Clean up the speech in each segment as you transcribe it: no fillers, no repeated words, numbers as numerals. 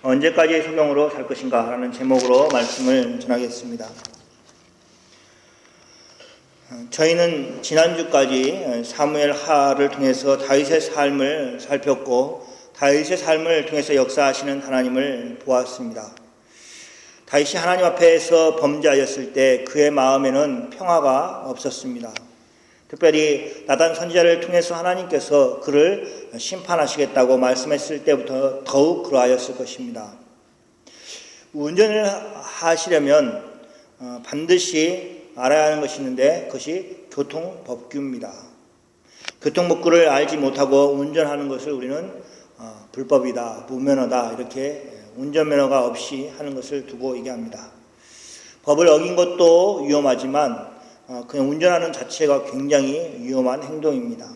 언제까지 소경으로 살 것인가 라는 제목으로 말씀을 전하겠습니다. 저희는 지난주까지 사무엘 하를 통해서 다윗의 삶을 살폈고 다윗의 삶을 통해서 역사하시는 하나님을 보았습니다. 다윗이 하나님 앞에서 범죄하였을 때 그의 마음에는 평화가 없었습니다. 특별히 나단 선지자를 통해서 하나님께서 그를 심판하시겠다고 말씀했을 때부터 더욱 그러하였을 것입니다. 운전을 하시려면 반드시 알아야 하는 것이 있는데 그것이 교통법규입니다. 교통법규를 알지 못하고 운전하는 것을 우리는 불법이다, 무면허다 이렇게 운전면허가 없이 하는 것을 두고 얘기합니다. 법을 어긴 것도 위험하지만 그냥 운전하는 자체가 굉장히 위험한 행동입니다.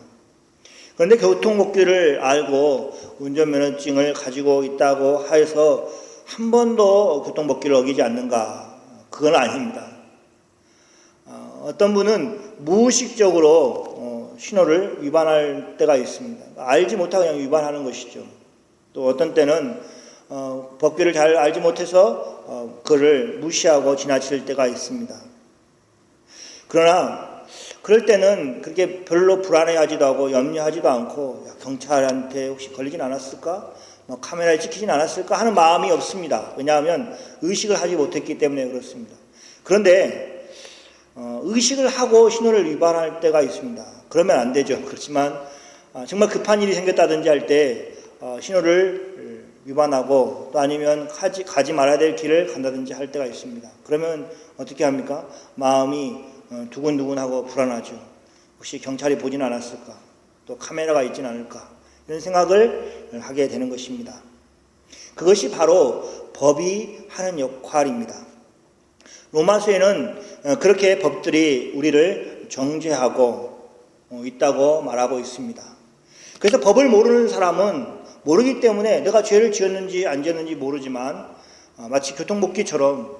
그런데 교통법규를 알고 운전면허증을 가지고 있다고 해서 한 번도 교통법규를 어기지 않는가? 그건 아닙니다. 어떤 분은 무의식적으로 신호를 위반할 때가 있습니다. 알지 못하고 그냥 위반하는 것이죠. 또 어떤 때는 법규를 잘 알지 못해서 그를 무시하고 지나칠 때가 있습니다. 그러나 그럴 때는 그렇게 별로 불안해하지도 하고 염려하지도 않고 경찰한테 혹시 걸리진 않았을까? 카메라에 찍히진 않았을까? 하는 마음이 없습니다. 왜냐하면 의식을 하지 못했기 때문에 그렇습니다. 그런데 의식을 하고 신호를 위반할 때가 있습니다. 그러면 안 되죠. 그렇지만 정말 급한 일이 생겼다든지 할 때 신호를 위반하고 또 아니면 가지 말아야 될 길을 간다든지 할 때가 있습니다. 그러면 어떻게 합니까? 마음이 두근두근하고 불안하죠. 혹시 경찰이 보진 않았을까? 또 카메라가 있진 않을까? 이런 생각을 하게 되는 것입니다. 그것이 바로 법이 하는 역할입니다. 로마서에는 그렇게 법들이 우리를 정죄하고 있다고 말하고 있습니다. 그래서 법을 모르는 사람은 모르기 때문에 내가 죄를 지었는지 안 지었는지 모르지만 마치 교통법규처럼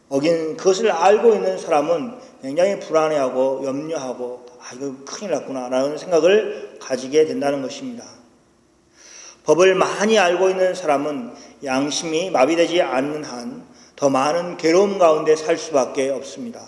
어긴 그것을 알고 있는 사람은 굉장히 불안해하고 염려하고 이거 큰일 났구나 라는 생각을 가지게 된다는 것입니다. 법을 많이 알고 있는 사람은 양심이 마비되지 않는 한 더 많은 괴로움 가운데 살 수밖에 없습니다.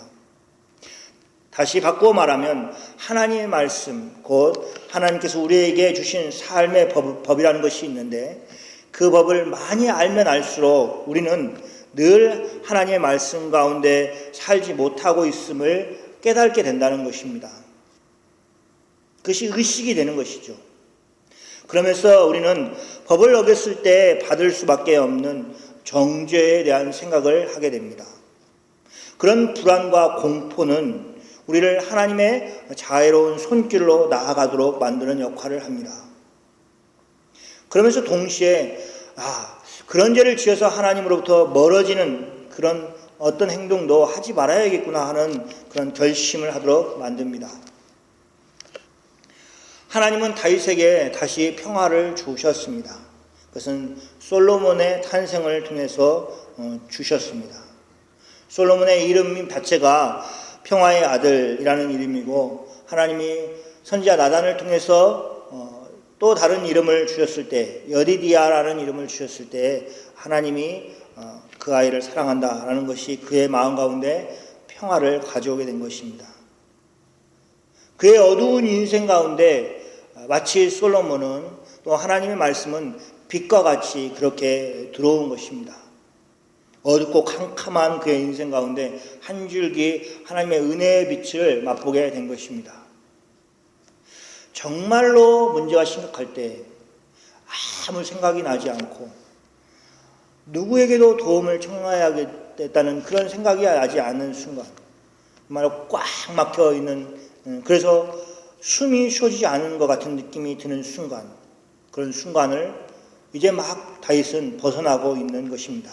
다시 바꾸어 말하면 하나님의 말씀, 곧 하나님께서 우리에게 주신 삶의 법이라는 것이 있는데 그 법을 많이 알면 알수록 우리는 늘 하나님의 말씀 가운데 살지 못하고 있음을 깨닫게 된다는 것입니다. 그것이 의식이 되는 것이죠. 그러면서 우리는 법을 어겼을 때 받을 수밖에 없는 정죄에 대한 생각을 하게 됩니다. 그런 불안과 공포는 우리를 하나님의 자애로운 손길로 나아가도록 만드는 역할을 합니다. 그러면서 동시에 그런 죄를 지어서 하나님으로부터 멀어지는 그런 어떤 행동도 하지 말아야겠구나 하는 그런 결심을 하도록 만듭니다. 하나님은 다윗에게 다시 평화를 주셨습니다. 그것은 솔로몬의 탄생을 통해서 주셨습니다. 솔로몬의 이름 자체가 평화의 아들이라는 이름이고 하나님이 선지자 나단을 통해서 또 다른 이름을 주셨을 때 여디디아라는 이름을 주셨을 때 하나님이 그 아이를 사랑한다라는 것이 그의 마음 가운데 평화를 가져오게 된 것입니다. 그의 어두운 인생 가운데 마치 솔로몬은 또 하나님의 말씀은 빛과 같이 그렇게 들어온 것입니다. 어둡고 캄캄한 그의 인생 가운데 한 줄기 하나님의 은혜의 빛을 맛보게 된 것입니다. 정말로 문제가 심각할 때 아무 생각이 나지 않고 누구에게도 도움을 청하야겠다는 그런 생각이 나지 않는 순간, 정말 꽉 막혀 있는, 그래서 숨이 쉬어지지 않는 것 같은 느낌이 드는 순간, 그런 순간을 이제 막 다윗은 벗어나고 있는 것입니다.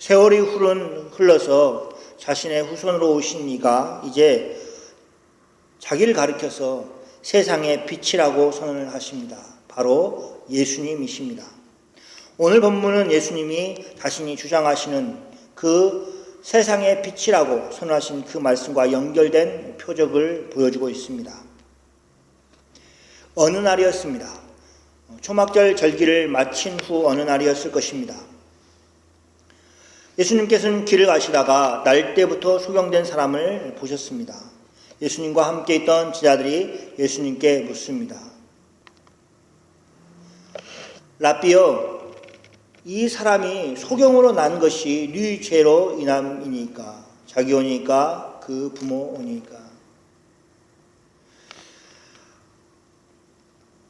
세월이 흘러서 자신의 후손으로 오신 이가 이제 자기를 가리켜서 세상의 빛이라고 선언을 하십니다. 바로 예수님이십니다. 오늘 본문은 예수님이 자신이 주장하시는 그 세상의 빛이라고 선언하신 그 말씀과 연결된 표적을 보여주고 있습니다. 어느 날이었습니다. 초막절 절기를 마친 후 어느 날이었을 것입니다. 예수님께서는 길을 가시다가 날 때부터 소경된 사람을 보셨습니다. 예수님과 함께 있던 제자들이 예수님께 묻습니다. 라삐여, 이 사람이 소경으로 난 것이 네 죄로 인함이니까, 자기 오니까 그 부모 오니까.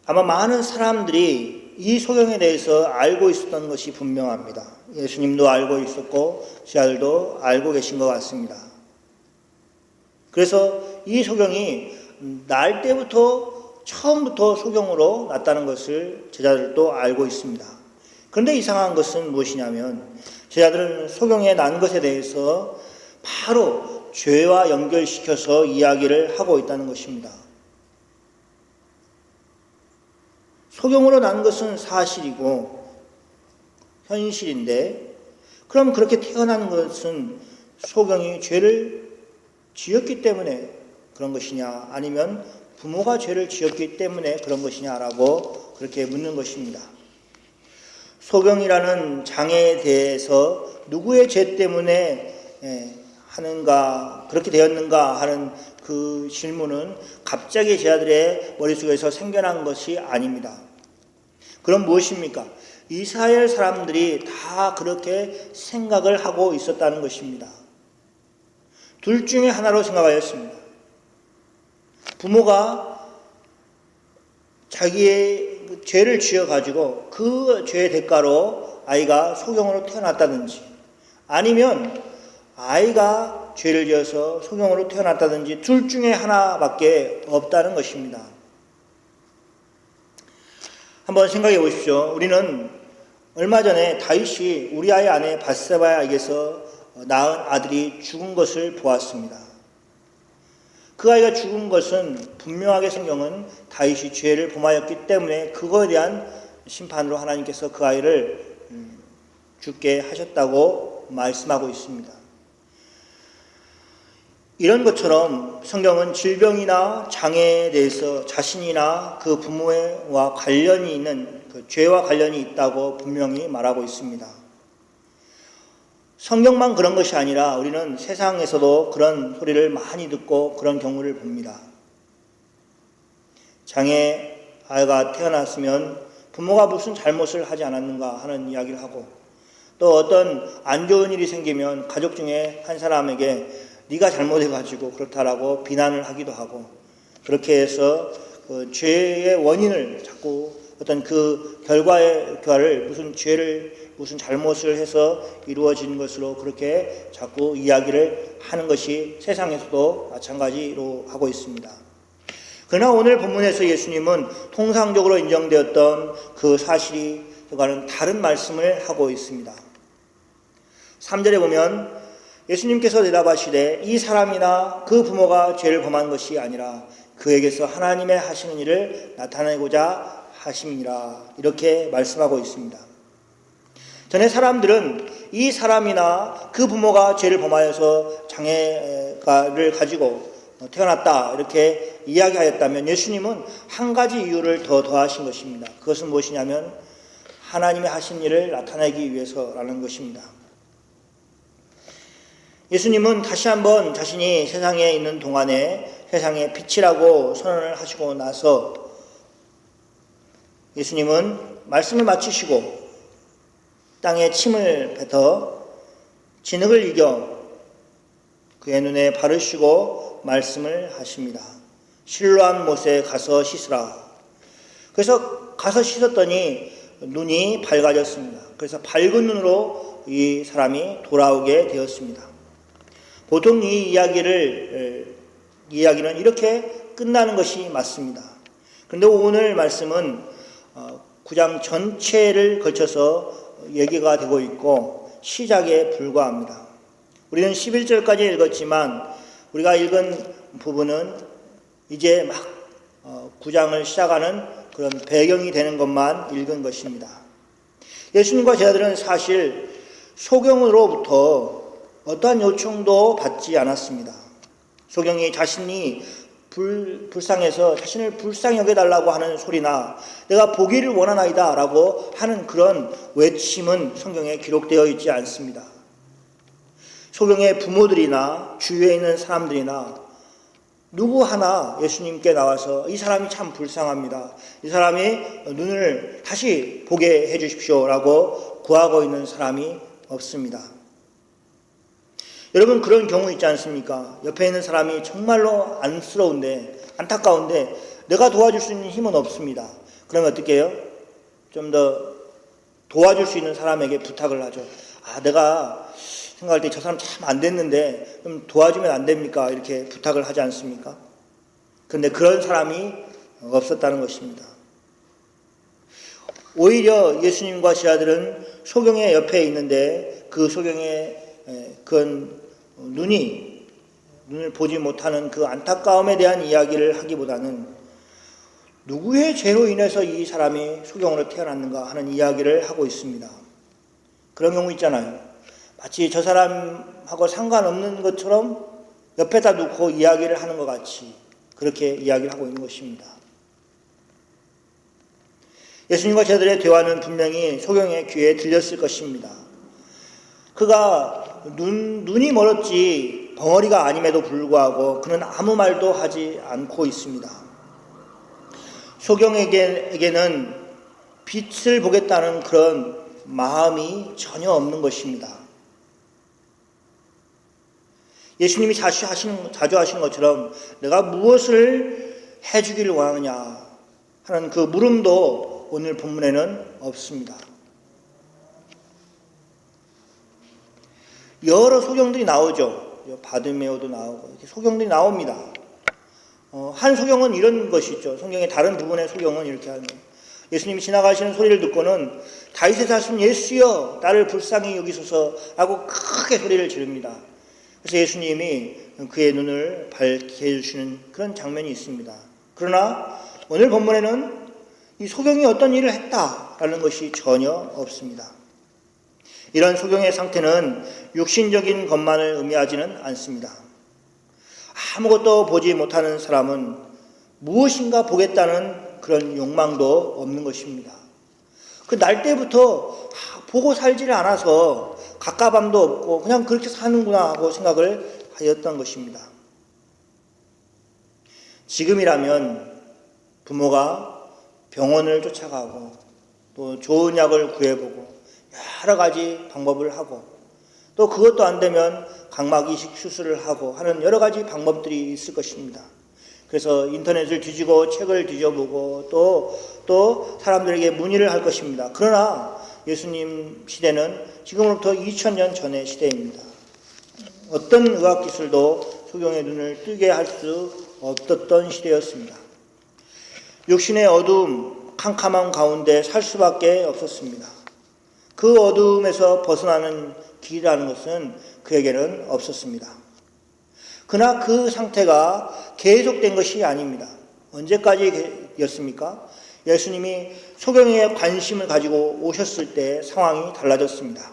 아마 많은 사람들이 이 소경에 대해서 알고 있었던 것이 분명합니다. 예수님도 알고 있었고 제자들도 알고 계신 것 같습니다. 그래서 이 소경이 날 때부터 처음부터 소경으로 났다는 것을 제자들도 알고 있습니다. 그런데 이상한 것은 무엇이냐면 제자들은 소경에 난 것에 대해서 바로 죄와 연결시켜서 이야기를 하고 있다는 것입니다. 소경으로 난 것은 사실이고 현실인데, 그럼 그렇게 태어난 것은 소경이 죄를 지었기 때문에 그런 것이냐, 아니면 부모가 죄를 지었기 때문에 그런 것이냐라고 그렇게 묻는 것입니다. 소경이라는 장애에 대해서 누구의 죄 때문에 하는가, 그렇게 되었는가 하는 그 질문은 갑자기 제자들의 머릿속에서 생겨난 것이 아닙니다. 그럼 무엇입니까? 이스라엘 사람들이 다 그렇게 생각을 하고 있었다는 것입니다. 둘 중에 하나로 생각하였습니다. 부모가 자기의 죄를 지어가지고 그 죄의 대가로 아이가 소경으로 태어났다든지, 아니면 아이가 죄를 지어서 소경으로 태어났다든지, 둘 중에 하나밖에 없다는 것입니다. 한번 생각해 보십시오. 우리는 얼마 전에 다윗이 우리아의 아내 밧세바에게서 낳은 아들이 죽은 것을 보았습니다. 그 아이가 죽은 것은 분명하게 성경은 다윗이 죄를 범하였기 때문에 그거에 대한 심판으로 하나님께서 그 아이를 죽게 하셨다고 말씀하고 있습니다. 이런 것처럼 성경은 질병이나 장애에 대해서 자신이나 그 부모와 관련이 있는, 그 죄와 관련이 있다고 분명히 말하고 있습니다. 성경만 그런 것이 아니라 우리는 세상에서도 그런 소리를 많이 듣고 그런 경우를 봅니다. 장애 아이가 태어났으면 부모가 무슨 잘못을 하지 않았는가 하는 이야기를 하고, 또 어떤 안 좋은 일이 생기면 가족 중에 한 사람에게 네가 잘못해가지고 그렇다라고 비난을 하기도 하고, 그렇게 해서 그 죄의 원인을 자꾸 어떤 그 결과를 무슨 잘못을 해서 이루어진 것으로 그렇게 자꾸 이야기를 하는 것이 세상에서도 마찬가지로 하고 있습니다. 그러나 오늘 본문에서 예수님은 통상적으로 인정되었던 그 사실이 그와는 다른 말씀을 하고 있습니다. 3절에 보면 예수님께서 대답하시되 이 사람이나 그 부모가 죄를 범한 것이 아니라 그에게서 하나님의 하시는 일을 나타내고자 하심이니라, 이렇게 말씀하고 있습니다. 전에 사람들은 이 사람이나 그 부모가 죄를 범하여서 장애를 가지고 태어났다 이렇게 이야기하였다면, 예수님은 한 가지 이유를 더 더하신 것입니다. 그것은 무엇이냐면 하나님의 하신 일을 나타내기 위해서라는 것입니다. 예수님은 다시 한번 자신이 세상에 있는 동안에 세상의 빛이라고 선언을 하시고 나서 예수님은 말씀을 마치시고 땅에 침을 뱉어 진흙을 이겨 그의 눈에 바르시고 말씀을 하십니다. 실로암 못에 가서 씻으라. 그래서 가서 씻었더니 눈이 밝아졌습니다. 그래서 밝은 눈으로 이 사람이 돌아오게 되었습니다. 보통 이 이야기는 이렇게 끝나는 것이 맞습니다. 그런데 오늘 말씀은 9장 전체를 거쳐서 얘기가 되고 있고 시작에 불과합니다. 우리는 11절까지 읽었지만 우리가 읽은 부분은 이제 막 9장을 시작하는 그런 배경이 되는 것만 읽은 것입니다. 예수님과 제자들은 사실 소경으로부터 어떠한 요청도 받지 않았습니다. 소경이 자신이 불쌍해서 자신을 불쌍히 여겨달라고 하는 소리나 내가 보기를 원하나이다 라고 하는 그런 외침은 성경에 기록되어 있지 않습니다. 소경의 부모들이나 주위에 있는 사람들이나 누구 하나 예수님께 나와서 이 사람이 참 불쌍합니다, 이 사람이 눈을 다시 보게 해 주십시오 라고 구하고 있는 사람이 없습니다. 여러분, 그런 경우 있지 않습니까? 옆에 있는 사람이 정말로 안타까운데 내가 도와줄 수 있는 힘은 없습니다. 그러면 어떻게 해요? 좀 더 도와줄 수 있는 사람에게 부탁을 하죠. 내가 생각할 때 저 사람 참 안 됐는데 좀 도와주면 안 됩니까? 이렇게 부탁을 하지 않습니까? 그런데 그런 사람이 없었다는 것입니다. 오히려 예수님과 제자들은 소경의 옆에 있는데 그 소경의 눈을 보지 못하는 그 안타까움에 대한 이야기를 하기보다는 누구의 죄로 인해서 이 사람이 소경으로 태어났는가 하는 이야기를 하고 있습니다. 그런 경우 있잖아요. 마치 저 사람하고 상관없는 것처럼 옆에다 놓고 이야기를 하는 것 같이 그렇게 이야기를 하고 있는 것입니다. 예수님과 제자들의 대화는 분명히 소경의 귀에 들렸을 것입니다. 그가 눈이 멀었지 벙어리가 아님에도 불구하고 그는 아무 말도 하지 않고 있습니다. 소경에게는 빛을 보겠다는 그런 마음이 전혀 없는 것입니다. 예수님이 자주 하시는 것처럼 내가 무엇을 해주기를 원하느냐 하는 그 물음도 오늘 본문에는 없습니다. 여러 소경들이 나오죠. 바드메오도 나오고 이렇게 소경들이 나옵니다. 한 소경은 이런 것이 있죠. 성경의 다른 부분의 소경은 이렇게 하는 거예요. 예수님이 지나가시는 소리를 듣고는 다윗의 자손 예수여 나를 불쌍히 여기소서 하고 크게 소리를 지릅니다. 그래서 예수님이 그의 눈을 밝게 해주시는 그런 장면이 있습니다. 그러나 오늘 본문에는 이 소경이 어떤 일을 했다라는 것이 전혀 없습니다. 이런 소경의 상태는 육신적인 것만을 의미하지는 않습니다. 아무것도 보지 못하는 사람은 무엇인가 보겠다는 그런 욕망도 없는 것입니다. 그 날 때부터 보고 살지를 않아서 갑갑함도 없고 그냥 그렇게 사는구나 하고 생각을 하였던 것입니다. 지금이라면 부모가 병원을 쫓아가고 또 좋은 약을 구해보고 여러 가지 방법을 하고 또 그것도 안 되면 각막 이식 수술을 하고 하는 여러 가지 방법들이 있을 것입니다. 그래서 인터넷을 뒤지고 책을 뒤져보고 또 사람들에게 문의를 할 것입니다. 그러나 예수님 시대는 지금으로부터 2000년 전의 시대입니다. 어떤 의학기술도 소경의 눈을 뜨게 할 수 없었던 시대였습니다. 육신의 어두움, 캄캄한 가운데 살 수밖에 없었습니다. 그 어두움에서 벗어나는 길이라는 것은 그에게는 없었습니다. 그러나 그 상태가 계속된 것이 아닙니다. 언제까지였습니까? 예수님이 소경에 관심을 가지고 오셨을 때 상황이 달라졌습니다.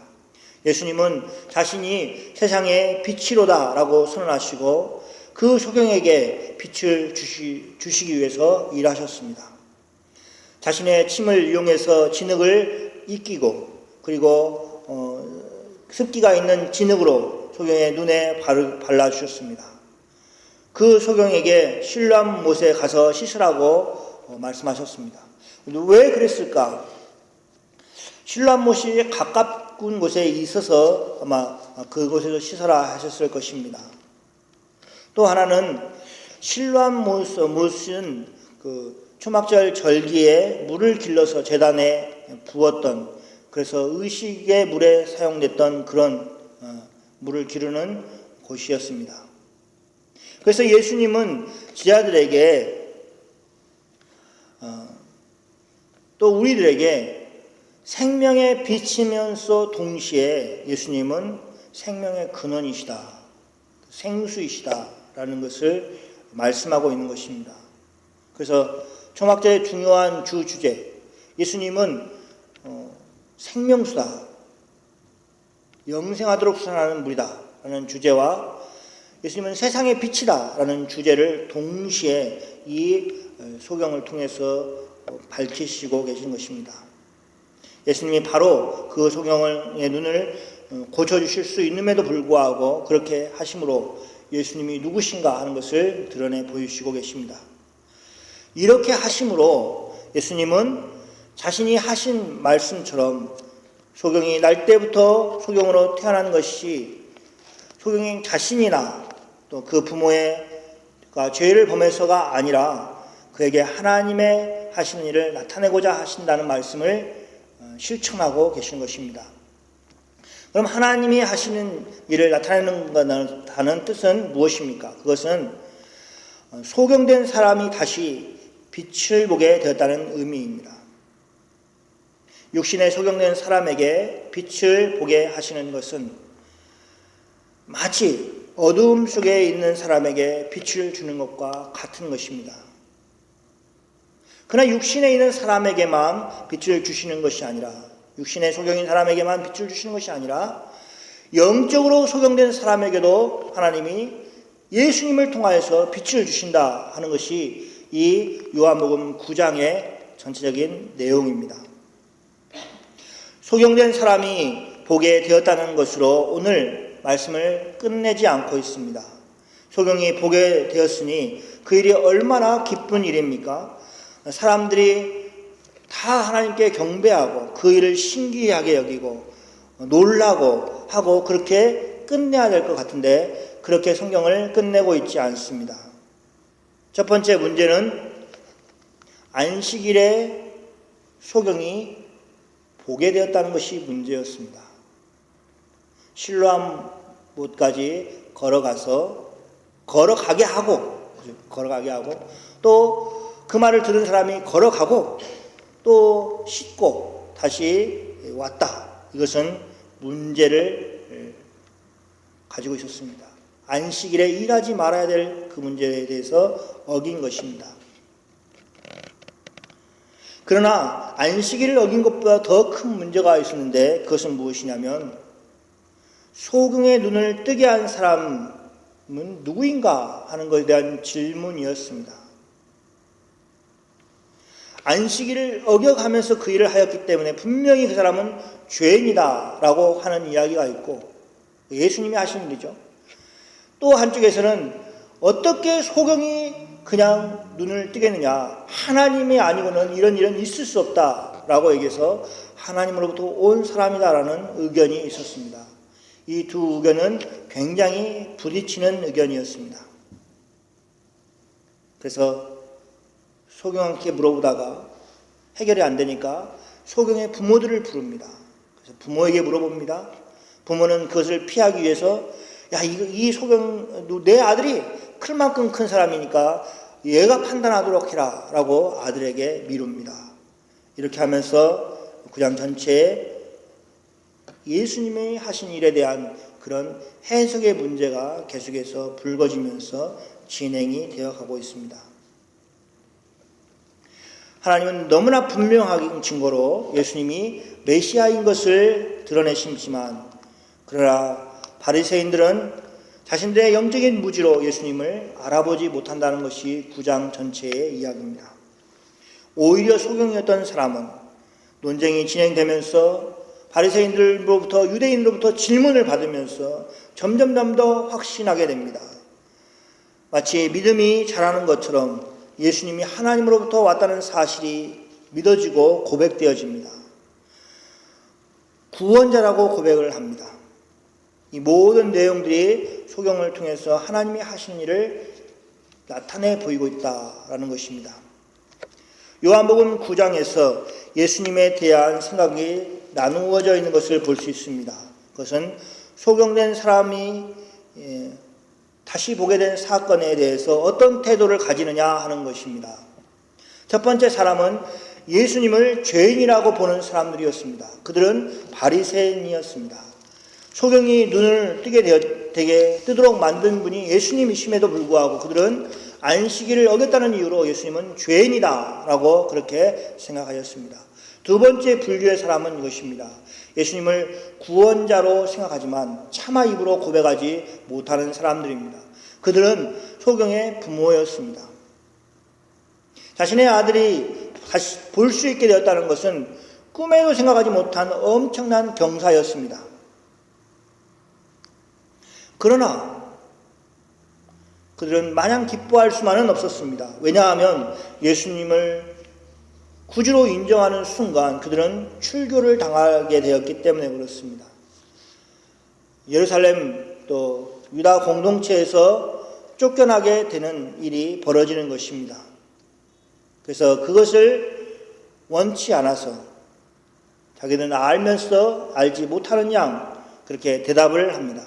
예수님은 자신이 세상의 빛이로다 라고 선언하시고 그 소경에게 빛을 주시기 위해서 일하셨습니다. 자신의 침을 이용해서 진흙을 입히고 그리고 습기가 있는 진흙으로 소경의 눈에 발라주셨습니다. 그 소경에게 실로암 못에 가서 씻으라고 말씀하셨습니다. 왜 그랬을까? 실로암 못이 가까운 곳에 있어서 아마 그곳에서 씻어라 하셨을 것입니다. 또 하나는 실로암 못은 그 초막절 절기에 물을 길러서 제단에 부었던, 그래서 의식의 물에 사용됐던 그런 물을 기르는 곳이었습니다. 그래서 예수님은 제자들에게 또 우리들에게 생명의 빛이면서 동시에 예수님은 생명의 근원이시다, 생수이시다라는 것을 말씀하고 있는 것입니다. 그래서 초막절의 중요한 주제, 예수님은 생명수다, 영생하도록 수산하는 물이다 라는 주제와 예수님은 세상의 빛이다라는 주제를 동시에 이 소경을 통해서 밝히시고 계신 것입니다. 예수님이 바로 그 소경의 눈을 고쳐주실 수 있음에도 불구하고 그렇게 하심으로 예수님이 누구신가 하는 것을 드러내 보이시고 계십니다. 이렇게 하심으로 예수님은 자신이 하신 말씀처럼 소경이 날 때부터 소경으로 태어난 것이 소경이 자신이나 또 그 부모의 죄를 범해서가 아니라 그에게 하나님의 하시는 일을 나타내고자 하신다는 말씀을 실천하고 계신 것입니다. 그럼 하나님이 하시는 일을 나타내는다는 뜻은 무엇입니까? 그것은 소경된 사람이 다시 빛을 보게 되었다는 의미입니다. 육신에 소경된 사람에게 빛을 보게 하시는 것은 마치 어두움 속에 있는 사람에게 빛을 주는 것과 같은 것입니다. 그러나 육신에 있는 사람에게만 빛을 주시는 것이 아니라, 육신에 소경인 사람에게만 빛을 주시는 것이 아니라 영적으로 소경된 사람에게도 하나님이 예수님을 통하여서 빛을 주신다 하는 것이 이 요한복음 9장의 전체적인 내용입니다. 소경된 사람이 보게 되었다는 것으로 오늘 말씀을 끝내지 않고 있습니다. 소경이 보게 되었으니 그 일이 얼마나 기쁜 일입니까? 사람들이 다 하나님께 경배하고 그 일을 신기하게 여기고 놀라고 하고 그렇게 끝내야 될 것 같은데 그렇게 성경을 끝내고 있지 않습니다. 첫 번째 문제는 안식일에 소경이 보게 되었다는 것이 문제였습니다. 실로암 못까지 걸어가게 하고 또 그 말을 들은 사람이 걸어가고 또 씻고 다시 왔다. 이것은 문제를 가지고 있었습니다. 안식일에 일하지 말아야 될 그 문제에 대해서 어긴 것입니다. 그러나 안식일을 어긴 것보다 더 큰 문제가 있었는데 그것은 무엇이냐면 소경의 눈을 뜨게 한 사람은 누구인가 하는 것에 대한 질문이었습니다. 안식일을 어겨가면서 그 일을 하였기 때문에 분명히 그 사람은 죄인이다 라고 하는 이야기가 있고 예수님이 하신 일이죠. 또 한쪽에서는 어떻게 소경이 그냥 눈을 뜨겠느냐, 하나님이 아니고는 이런 일은 있을 수 없다 라고 얘기해서 하나님으로부터 온 사람이다라는 의견이 있었습니다. 이 두 의견은 굉장히 부딪히는 의견이었습니다. 그래서 소경한테 물어보다가 해결이 안 되니까 소경의 부모들을 부릅니다. 그래서 부모에게 물어봅니다. 부모는 그것을 피하기 위해서 이 소경 내 아들이 클 만큼 큰 사람이니까 얘가 판단하도록 해라 라고 아들에게 미룹니다. 이렇게 하면서 구장 전체에 예수님이 하신 일에 대한 그런 해석의 문제가 계속해서 불거지면서 진행이 되어가고 있습니다. 하나님은 너무나 분명한 증거로 예수님이 메시아인 것을 드러내시지만 그러나 바리새인들은 자신들의 영적인 무지로 예수님을 알아보지 못한다는 것이 9장 전체의 이야기입니다. 오히려 소경이었던 사람은 논쟁이 진행되면서 바리새인들로부터 유대인으로부터 질문을 받으면서 점점 더 확신하게 됩니다. 마치 믿음이 자라는 것처럼 예수님이 하나님으로부터 왔다는 사실이 믿어지고 고백되어집니다. 구원자라고 고백을 합니다. 이 모든 내용들이 소경을 통해서 하나님이 하신 일을 나타내 보이고 있다라는 것입니다. 요한복음 9장에서 예수님에 대한 생각이 나누어져 있는 것을 볼 수 있습니다. 그것은 소경된 사람이 다시 보게 된 사건에 대해서 어떤 태도를 가지느냐 하는 것입니다. 첫 번째 사람은 예수님을 죄인이라고 보는 사람들이었습니다. 그들은 바리새인이었습니다. 소경이 눈을 되게 뜨도록 만든 분이 예수님이심에도 불구하고 그들은 안식일을 어겼다는 이유로 예수님은 죄인이다라고 그렇게 생각하였습니다. 두 번째 분류의 사람은 이것입니다. 예수님을 구원자로 생각하지만 차마 입으로 고백하지 못하는 사람들입니다. 그들은 소경의 부모였습니다. 자신의 아들이 다시 볼 수 있게 되었다는 것은 꿈에도 생각하지 못한 엄청난 경사였습니다. 그러나 그들은 마냥 기뻐할 수만은 없었습니다. 왜냐하면 예수님을 구주로 인정하는 순간 그들은 출교를 당하게 되었기 때문에 그렇습니다. 예루살렘 또 유다 공동체에서 쫓겨나게 되는 일이 벌어지는 것입니다. 그래서 그것을 원치 않아서 자기들은 알면서 알지 못하는 양 그렇게 대답을 합니다.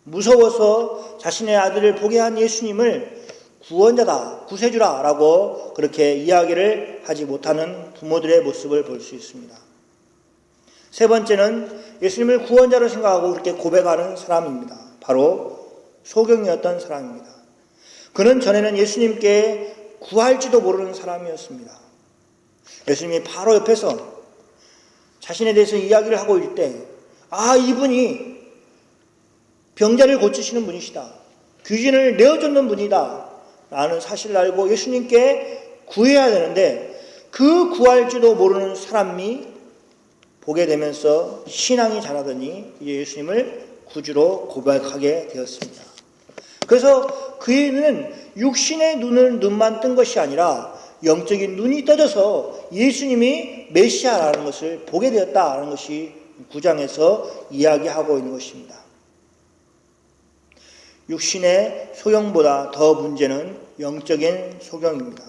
무서워서 자신의 아들을 보게 한 예수님을 구원자다, 구세주라 라고 그렇게 이야기를 하지 못하는 부모들의 모습을 볼 수 있습니다. 세 번째는 예수님을 구원자로 생각하고 그렇게 고백하는 사람입니다. 바로 소경이었던 사람입니다. 그는 전에는 예수님께 구할지도 모르는 사람이었습니다. 예수님이 바로 옆에서 자신에 대해서 이야기를 하고 있을 때, 이분이 병자를 고치시는 분이시다. 귀신을 내어쫓는 분이다. 라는 사실을 알고 예수님께 구해야 되는데 그 구할지도 모르는 사람이 보게 되면서 신앙이 자라더니 이제 예수님을 구주로 고백하게 되었습니다. 그래서 그는 육신의 눈만 뜬 것이 아니라 영적인 눈이 떠져서 예수님이 메시아라는 것을 보게 되었다는 것이 9장에서 이야기하고 있는 것입니다. 육신의 소경보다 더 문제는 영적인 소경입니다.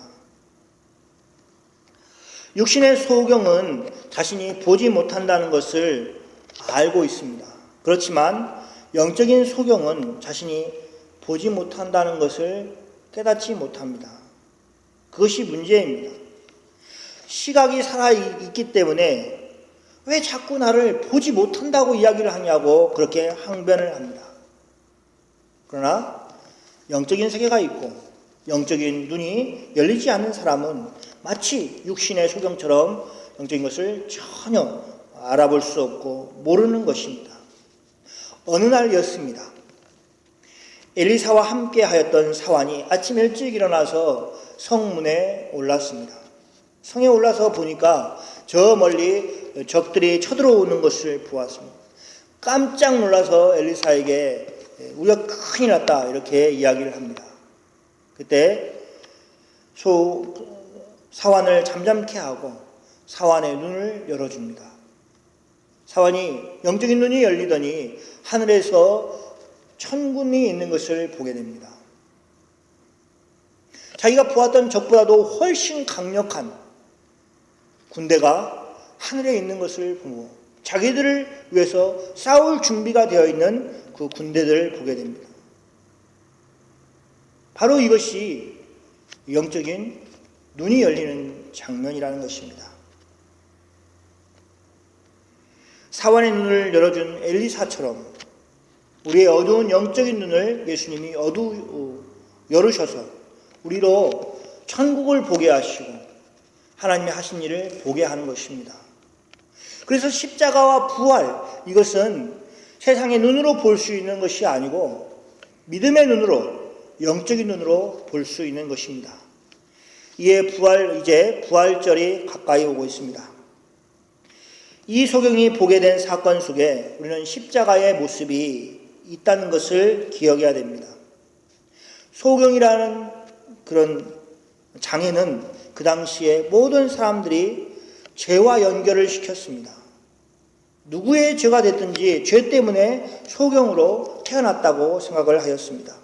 육신의 소경은 자신이 보지 못한다는 것을 알고 있습니다. 그렇지만 영적인 소경은 자신이 보지 못한다는 것을 깨닫지 못합니다. 그것이 문제입니다. 시각이 살아있기 때문에 왜 자꾸 나를 보지 못한다고 이야기를 하냐고 그렇게 항변을 합니다. 그러나 영적인 세계가 있고 영적인 눈이 열리지 않는 사람은 마치 육신의 소경처럼 영적인 것을 전혀 알아볼 수 없고 모르는 것입니다. 어느 날이었습니다. 엘리사와 함께 하였던 사환이 아침 일찍 일어나서 성문에 올랐습니다. 성에 올라서 보니까 저 멀리 적들이 쳐들어오는 것을 보았습니다. 깜짝 놀라서 엘리사에게 우리가 큰일 났다 이렇게 이야기를 합니다. 그때 사환을 잠잠케 하고 사환의 눈을 열어줍니다. 사환이 영적인 눈이 열리더니 하늘에서 천군이 있는 것을 보게 됩니다. 자기가 보았던 적보다도 훨씬 강력한 군대가 하늘에 있는 것을 보고 자기들을 위해서 싸울 준비가 되어 있는 그 군대들을 보게 됩니다. 바로 이것이 영적인 눈이 열리는 장면이라는 것입니다. 사환의 눈을 열어준 엘리사처럼 우리의 어두운 영적인 눈을 예수님이 열으셔서 우리로 천국을 보게 하시고 하나님의 하신 일을 보게 하는 것입니다. 그래서 십자가와 부활, 이것은 세상의 눈으로 볼 수 있는 것이 아니고 믿음의 눈으로, 영적인 눈으로 볼 수 있는 것입니다. 이에 이제 부활절이 가까이 오고 있습니다. 이 소경이 보게 된 사건 속에 우리는 십자가의 모습이 있다는 것을 기억해야 됩니다. 소경이라는 그런 장애는 그 당시에 모든 사람들이 죄와 연결을 시켰습니다. 누구의 죄가 됐든지 죄 때문에 소경으로 태어났다고 생각을 하였습니다.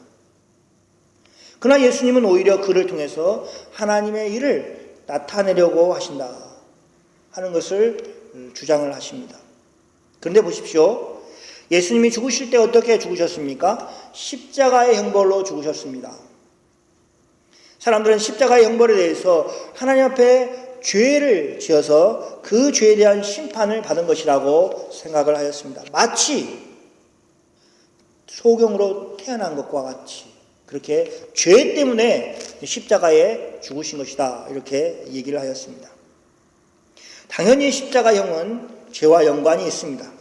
그러나 예수님은 오히려 그를 통해서 하나님의 일을 나타내려고 하신다 하는 것을 주장을 하십니다. 그런데 보십시오. 예수님이 죽으실 때 어떻게 죽으셨습니까? 십자가의 형벌로 죽으셨습니다. 사람들은 십자가의 형벌에 대해서 하나님 앞에 죄를 지어서 그 죄에 대한 심판을 받은 것이라고 생각을 하였습니다. 마치 소경으로 태어난 것과 같이 그렇게 죄 때문에 십자가에 죽으신 것이다 이렇게 얘기를 하였습니다. 당연히 십자가형은 죄와 연관이 있습니다.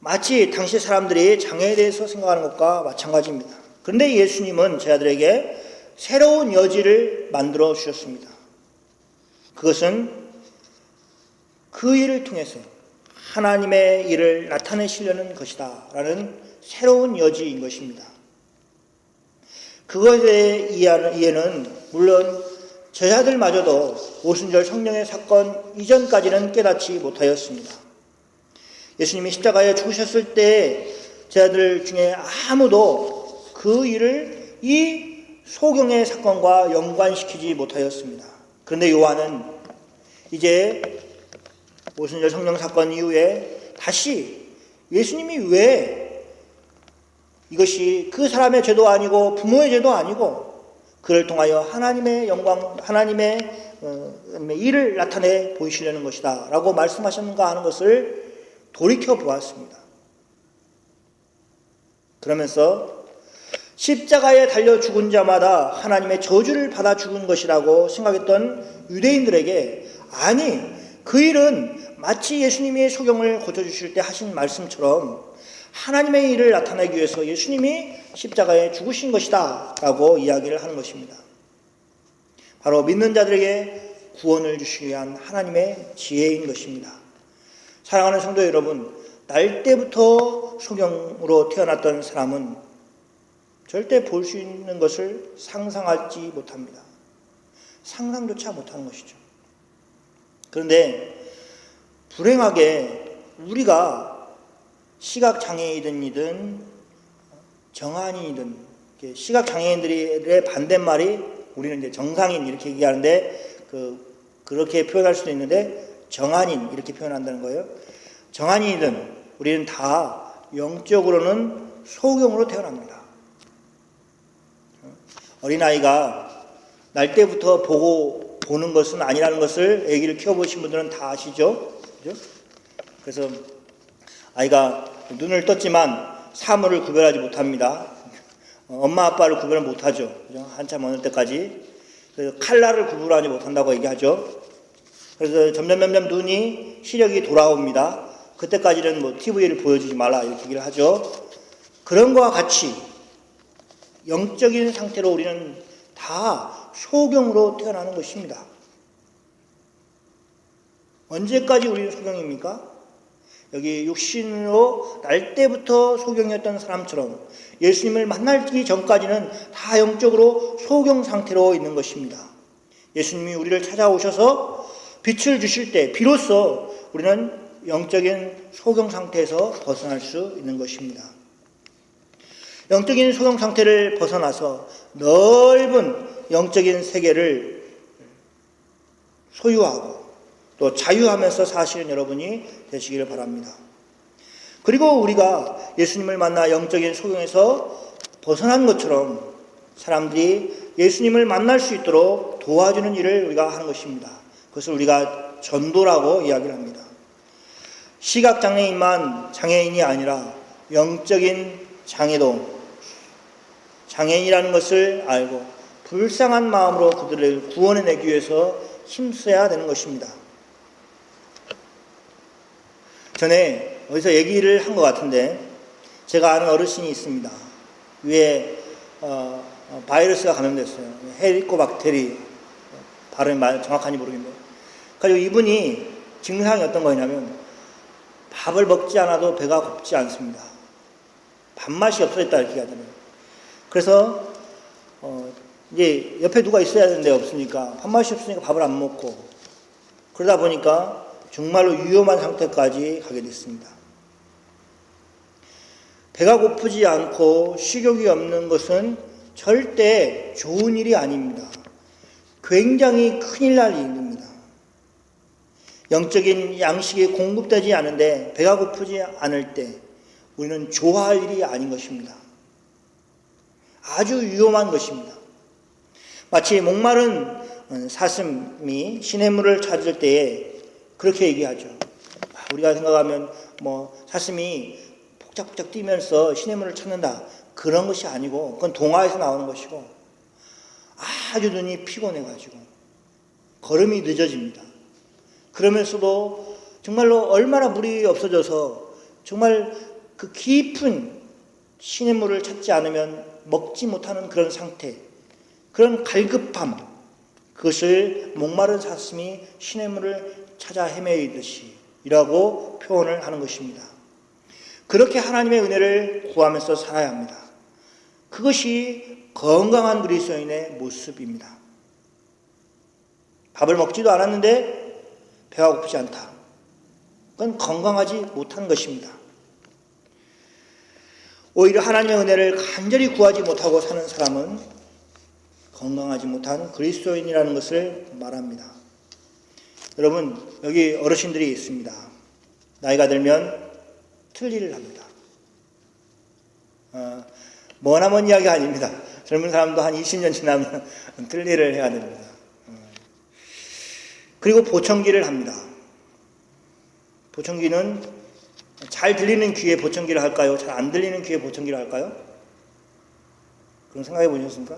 마치 당시 사람들이 장애에 대해서 생각하는 것과 마찬가지입니다. 그런데 예수님은 저희들에게 새로운 여지를 만들어 주셨습니다. 그것은 그 일을 통해서 하나님의 일을 나타내시려는 것이다 라는 새로운 여지인 것입니다. 그것에 대해 이해는 물론 저희들마저도 오순절 성령의 사건 이전까지는 깨닫지 못하였습니다. 예수님이 십자가에 죽으셨을 때 저희들 중에 아무도 그 일을 이 소경의 사건과 연관시키지 못하였습니다. 그런데 요한은 이제 오순절 성령 사건 이후에 다시 예수님이 왜 이것이 그 사람의 죄도 아니고 부모의 죄도 아니고 그를 통하여 하나님의 영광, 하나님의 일을 나타내 보이시려는 것이다 라고 말씀하셨는가 하는 것을 돌이켜 보았습니다. 그러면서 십자가에 달려 죽은 자마다 하나님의 저주를 받아 죽은 것이라고 생각했던 유대인들에게 아니 그 일은 마치 예수님이 소경을 고쳐주실 때 하신 말씀처럼 하나님의 일을 나타내기 위해서 예수님이 십자가에 죽으신 것이다 라고 이야기를 하는 것입니다. 바로 믿는 자들에게 구원을 주시기 위한 하나님의 지혜인 것입니다. 사랑하는 성도 여러분, 날 때부터 소경으로 태어났던 사람은 절대 볼 수 있는 것을 상상하지 못합니다. 상상조차 못하는 것이죠. 그런데 불행하게 우리가 시각장애인이든 정한인이든 시각장애인들의 반대말이 우리는 이제 정상인 이렇게 얘기하는데 그렇게 표현할 수도 있는데 정한인 이렇게 표현한다는 거예요. 정한인이든 우리는 다 영적으로는 소경으로 태어납니다. 어린아이가 날 때부터 보는 것은 아니라는 것을 아기를 키워보신 분들은 다 아시죠? 그죠? 그래서 아이가 눈을 떴지만 사물을 구별하지 못합니다. 엄마 아빠를 구별 못하죠. 그죠? 한참 어느 때까지. 그래서 칼날을 구분하지 못한다고 얘기하죠. 그래서 점점 눈이 시력이 돌아옵니다. 그때까지는 TV를 보여주지 말라 이렇게 얘기를 하죠. 그런 것과 같이 영적인 상태로 우리는 다 소경으로 태어나는 것입니다. 언제까지 우리는 소경입니까? 여기 육신으로 날 때부터 소경이었던 사람처럼 예수님을 만나기 전까지는 다 영적으로 소경 상태로 있는 것입니다. 예수님이 우리를 찾아오셔서 빛을 주실 때 비로소 우리는 영적인 소경 상태에서 벗어날 수 있는 것입니다. 영적인 소경 상태를 벗어나서 넓은 영적인 세계를 소유하고 또 자유하면서 사시는 여러분이 되시기를 바랍니다. 그리고 우리가 예수님을 만나 영적인 소경에서 벗어난 것처럼 사람들이 예수님을 만날 수 있도록 도와주는 일을 우리가 하는 것입니다. 그것을 우리가 전도라고 이야기를 합니다. 시각장애인만 장애인이 아니라 영적인 장애도 장애인이라는 것을 알고 불쌍한 마음으로 그들을 구원해내기 위해서 힘써야 되는 것입니다. 전에 어디서 얘기를 한 것 같은데 제가 아는 어르신이 있습니다. 위에 바이러스가 감염됐어요. 헬리코박테리 발음이 정확한지 모르겠는데 그리고 이분이 증상이 어떤 거냐면 밥을 먹지 않아도 배가 고프지 않습니다. 밥맛이 없어졌다 이렇게 하잖아요. 그래서 이제 옆에 누가 있어야 되는데 없으니까 밥맛이 없으니까 밥을 안 먹고 그러다 보니까 정말로 위험한 상태까지 가게 됐습니다. 배가 고프지 않고 식욕이 없는 것은 절대 좋은 일이 아닙니다. 굉장히 큰일 날 일입니다. 영적인 양식이 공급되지 않은데 배가 고프지 않을 때 우리는 좋아할 일이 아닌 것입니다. 아주 위험한 것입니다. 마치 목마른 사슴이 시냇물을 찾을 때에 그렇게 얘기하죠. 우리가 생각하면 사슴이 폭작폭작 뛰면서 시냇물을 찾는다. 그런 것이 아니고 그건 동화에서 나오는 것이고 아주 눈이 피곤해가지고 걸음이 늦어집니다. 그러면서도 정말로 얼마나 물이 없어져서 정말 그 깊은 시냇물을 찾지 않으면 먹지 못하는 그런 상태, 그런 갈급함, 그것을 목마른 사슴이 시냇물을 찾아 헤매이듯이 이라고 표현을 하는 것입니다. 그렇게 하나님의 은혜를 구하면서 살아야 합니다. 그것이 건강한 그리스도인의 모습입니다. 밥을 먹지도 않았는데 배가 고프지 않다. 그건 건강하지 못한 것입니다. 오히려 하나님의 은혜를 간절히 구하지 못하고 사는 사람은 건강하지 못한 그리스도인이라는 것을 말합니다. 여러분, 여기 어르신들이 있습니다. 나이가 들면 틀니를 합니다. 머나먼 이야기가 아닙니다. 젊은 사람도 한 20년 지나면 틀니를 해야 됩니다. 그리고 보청기를 합니다. 보청기는 잘 들리는 귀에 보청기를 할까요? 잘 안 들리는 귀에 보청기를 할까요? 그런 생각해 보셨습니까?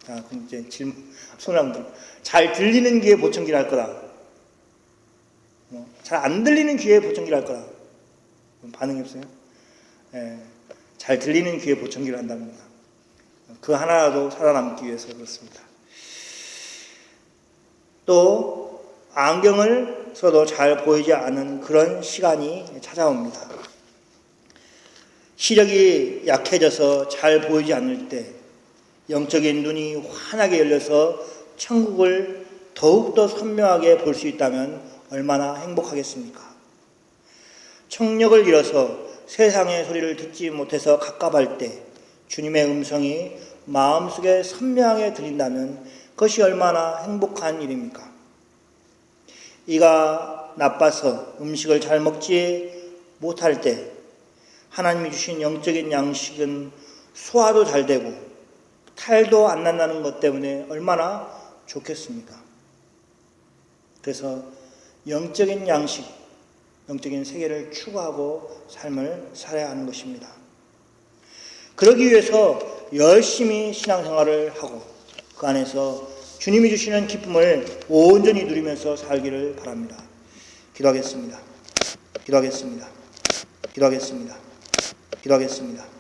자, 그럼 이제 질문, 손을 한번 들어. 잘 들리는 귀에 보청기를 할 거다. 잘 안 들리는 귀에 보청기를 할 거다. 반응이 없어요? 예, 잘 들리는 귀에 보청기를 한답니다. 그 하나라도 살아남기 위해서 그렇습니다. 또 안경을 써도 잘 보이지 않은 그런 시간이 찾아옵니다. 시력이 약해져서 잘 보이지 않을 때 영적인 눈이 환하게 열려서 천국을 더욱더 선명하게 볼 수 있다면 얼마나 행복하겠습니까? 청력을 잃어서 세상의 소리를 듣지 못해서 갑갑할 때 주님의 음성이 마음속에 선명하게 들린다면 그것이 얼마나 행복한 일입니까? 이가 나빠서 음식을 잘 먹지 못할 때 하나님이 주신 영적인 양식은 소화도 잘 되고 탈도 안 난다는 것 때문에 얼마나 좋겠습니까? 그래서 영적인 양식, 영적인 세계를 추구하고 삶을 살아야 하는 것입니다. 그러기 위해서 열심히 신앙생활을 하고 그 안에서 주님이 주시는 기쁨을 온전히 누리면서 살기를 바랍니다. 기도하겠습니다. 기도하겠습니다. 기도하겠습니다. 기도하겠습니다.